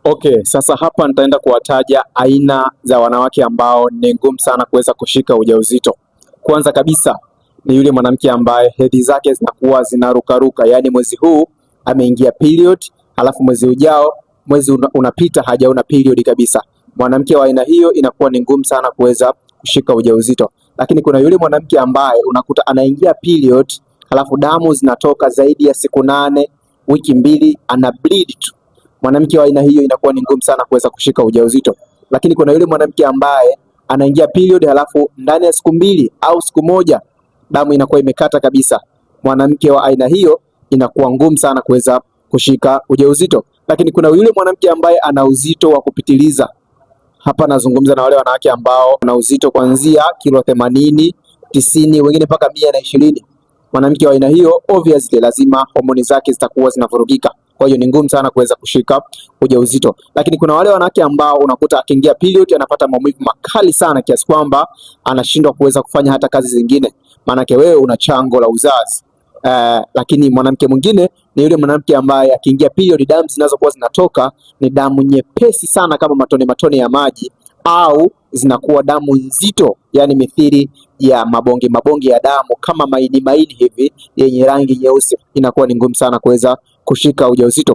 Okay, sasa hapa nitaenda kuwataja aina za wanawake ambao ni ngumu sana kuweza kushika ujauzito. Kwanza kabisa ni yule mwanamke ambaye hedhi zake zinakuwa zinarukaruka, yaani mwezi huu ameingia period, halafu mwezi ujao unapita hajaona period kabisa. Mwanamke wa aina hiyo inakuwa ni ngumu sana kuweza kushika ujauzito. Lakini kuna yule mwanamke ambaye unakuta anaingia period, halafu damu zinatoka zaidi ya siku 8, wiki 2, ana bleed tu. Mwanamke wa aina hiyo inakuwa ni ngumu sana kuweza kushika ujauzito. Lakini kuna yule mwanamke ambaye anaingia period halafu ndani ya siku 2 au siku 1 damu inakuwa imekata kabisa. Mwanamke wa aina hiyo inakuwa ngumu sana kuweza kushika ujauzito. Lakini kuna yule mwanamke ambaye ana uzito wa kupitiliza. Hapa nazungumza na wale wanawake ambao wana uzito kuanzia kilo 80, 90, wengine mpaka 120. Mwanamke wa aina hiyo obviously lazima homoni zake zitakuwa zinavurugika. Kwa hiyo ni ngumu sana kuweza kushika ujauzito. Lakini kuna wale wanawake ambao unakuta akiingia period anapata maumivu makali sana kiasi kwamba anashindwa kuweza kufanya hata kazi zingine. Maanake wewe una chango la uzazi. Lakini mwanamke mwingine ni yule mwanamke ambaye akiingia period damu zinazokuwa zinatoka ni damu nyepesi sana kama matone matone ya maji, au zinakuwa damu nzito, yani mithili ya mabonge mabonge ya damu kama maini maini hivi yenye rangi nyeusi. Inakuwa ni ngumu sana kuweza kushika ujauzito.